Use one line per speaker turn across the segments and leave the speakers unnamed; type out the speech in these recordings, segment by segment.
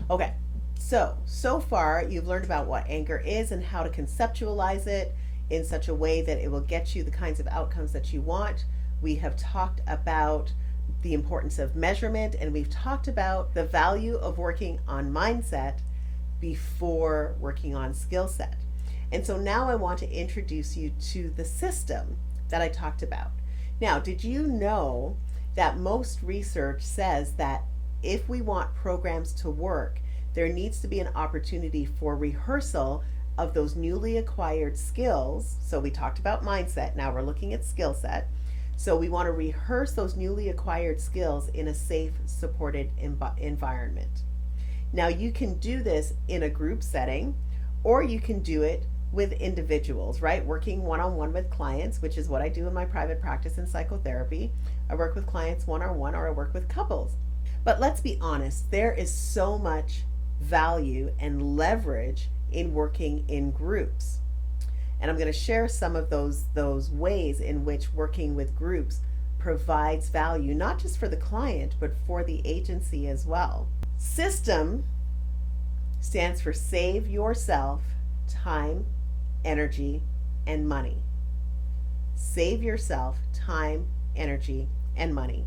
Okay, so far you've learned about what anger is and how to conceptualize it in such a way that it will get you the kinds of outcomes that you want. We have talked about the importance of measurement, and we've talked about the value of working on mindset before working on skill set. And so now I want to introduce you to the system that I talked about. Now, did you know that most research says that if we want programs to work, there needs to be an opportunity for rehearsal of those newly acquired skills? So we talked about mindset, now we're looking at skill set. So we want to rehearse those newly acquired skills in a safe, supported environment. Now, you can do this in a group setting, or you can do it with individuals, right? Working one on one with clients, which is what I do in my private practice in psychotherapy. I work with clients one on one, or I work with couples. But let's be honest, there is so much value and leverage in working in groups. And I'm going to share some of those ways in which working with groups provides value, not just for the client, but for the agency as well. System stands for save yourself time, energy, and money. Save yourself time, energy, and money.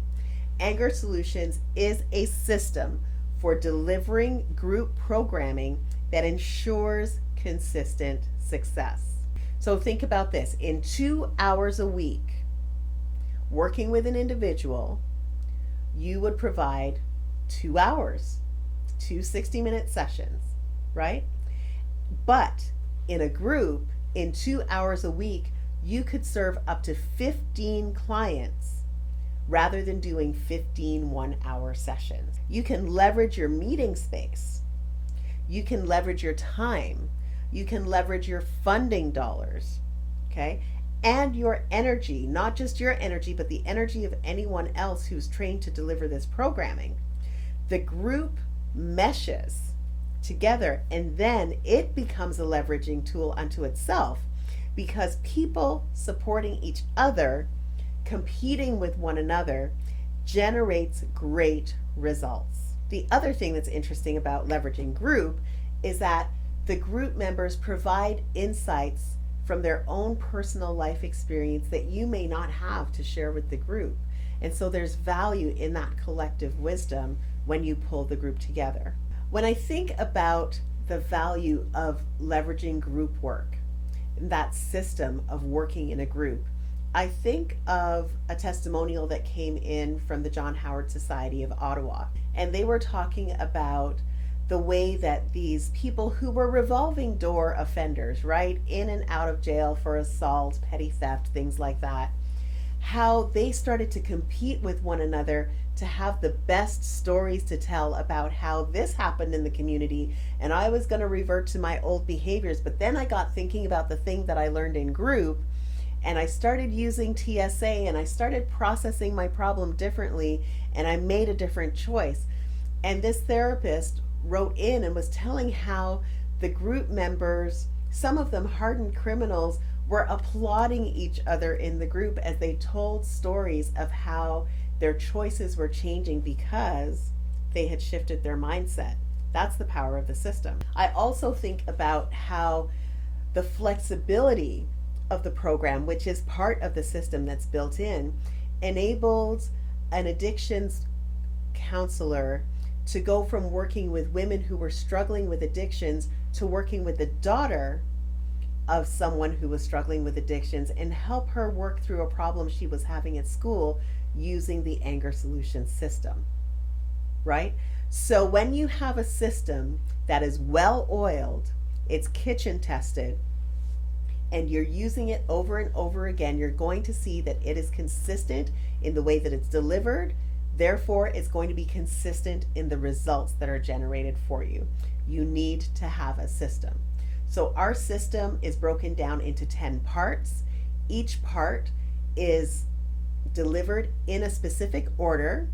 Anger Solutions is a system for delivering group programming that ensures consistent success. So think about this. In 2 hours a week, working with an individual, you would provide 2 hours, two 60-minute sessions, right? But in a group, in 2 hours a week, you could serve up to 15 clients rather than doing 15 1-hour sessions. You can leverage your meeting space. You can leverage your time. You can leverage your funding dollars, okay? And your energy, not just your energy, but the energy of anyone else who's trained to deliver this programming. The group meshes together, and then it becomes a leveraging tool unto itself, because people supporting each other, competing with one another, generates great results. The other thing that's interesting about leveraging group is that the group members provide insights from their own personal life experience that you may not have to share with the group. And so there's value in that collective wisdom when you pull the group together. When I think about the value of leveraging group work, that system of working in a group, I think of a testimonial that came in from the John Howard Society of Ottawa. And they were talking about the way that these people who were revolving door offenders, right, in and out of jail for assault, petty theft, things like that, how they started to compete with one another to have the best stories to tell about how this happened in the community, and I was going to revert to my old behaviors. But then I got thinking about the thing that I learned in group, and I started using TSA, and I started processing my problem differently, and I made a different choice. And this therapist wrote in and was telling how the group members, some of them hardened criminals, were applauding each other in the group as they told stories of how their choices were changing because they had shifted their mindset. That's the power of the system. I also think about how the flexibility of the program, which is part of the system that's built in, enables an addictions counselor to go from working with women who were struggling with addictions to working with the daughter of someone who was struggling with addictions and help her work through a problem she was having at school using the Anger Solutions system, right? So when you have a system that is well oiled, it's kitchen tested, and you're using it over and over again, you're going to see that it is consistent in the way that it's delivered. Therefore, it's going to be consistent in the results that are generated for you. You need to have a system. So our system is broken down into 10 parts. Each part is delivered in a specific order.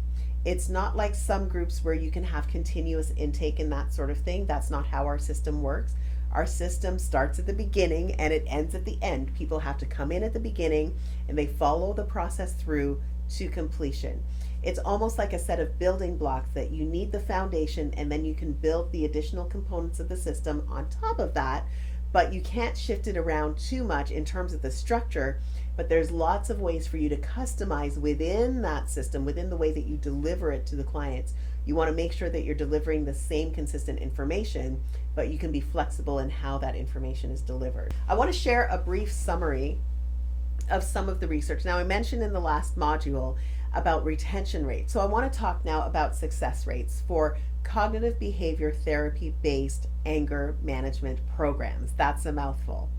It's not like some groups where you can have continuous intake and that sort of thing. That's not how our system works. Our system starts at the beginning and it ends at the end. People have to come in at the beginning and they follow the process through to completion. It's almost like a set of building blocks that you need the foundation, and then you can build the additional components of the system on top of that. But you can't shift it around too much in terms of the structure. But there's lots of ways for you to customize within that system, within the way that you deliver it to the clients. You want to make sure that you're delivering the same consistent information, but you can be flexible in how that information is delivered. I want to share a brief summary of some of the research. Now, I mentioned in the last module about retention rates. So I want to talk now about success rates for cognitive behavior therapy based anger management programs. That's a mouthful.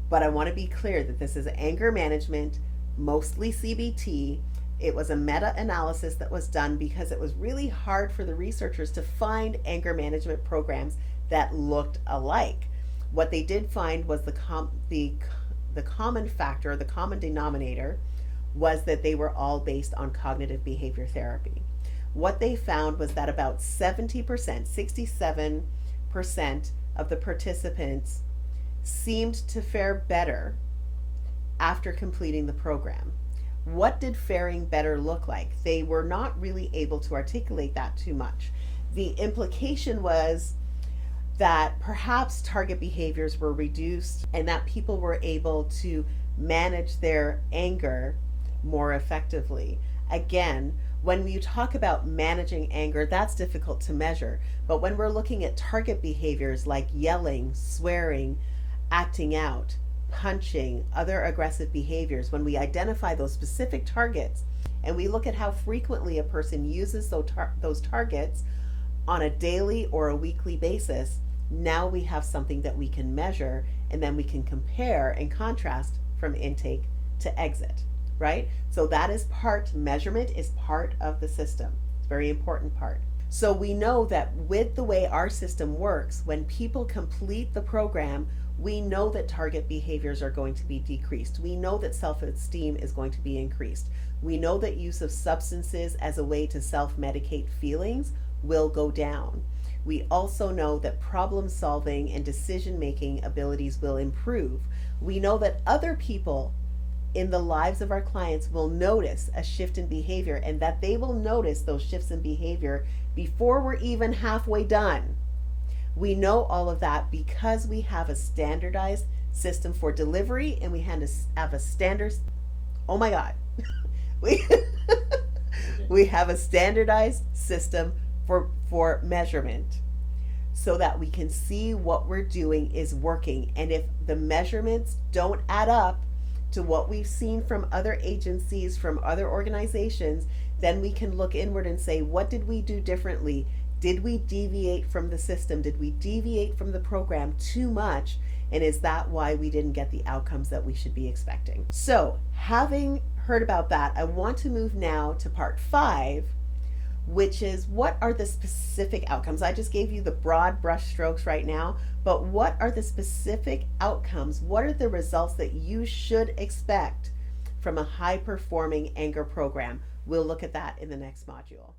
But I want to be clear that this is anger management, mostly CBT. It was a meta-analysis that was done because it was really hard for the researchers to find anger management programs that looked alike. What they did find was the common factor, the common denominator, was that they were all based on cognitive behavior therapy. What they found was that about 70%, 67% of the participants seemed to fare better after completing the program. What did faring better look like? They were not really able to articulate that too much. The implication was that perhaps target behaviors were reduced and that people were able to manage their anger more effectively. Again, when you talk about managing anger, that's difficult to measure. But when we're looking at target behaviors like yelling, swearing, acting out, punching, other aggressive behaviors, when we identify those specific targets and we look at how frequently a person uses those targets on a daily or a weekly basis, now we have something that we can measure, and then we can compare and contrast from intake to exit, right? So that is measurement is part of the system. It's a very important part. So we know that with the way our system works, when people complete the program, we know that target behaviors are going to be decreased. We know that self-esteem is going to be increased. We know that use of substances as a way to self-medicate feelings will go down. We also know that problem solving and decision-making abilities will improve. We know that other people in the lives of our clients will notice a shift in behavior, and that they will notice those shifts in behavior before we're even halfway done. We know all of that because we have a standardized system for delivery, and we have a standard, oh my God, we have a standardized system for measurement, so that we can see what we're doing is working. And if the measurements don't add up to what we've seen from other agencies, from other organizations, then we can look inward and say, what did we do differently? Did we deviate from the system? Did we deviate from the program too much? And is that why we didn't get the outcomes that we should be expecting? So, having heard about that, I want to move now to part 5, which is, what are the specific outcomes? I just gave you the broad brush strokes right now, but what are the specific outcomes? What are the results that you should expect from a high-performing anger program? We'll look at that in the next module.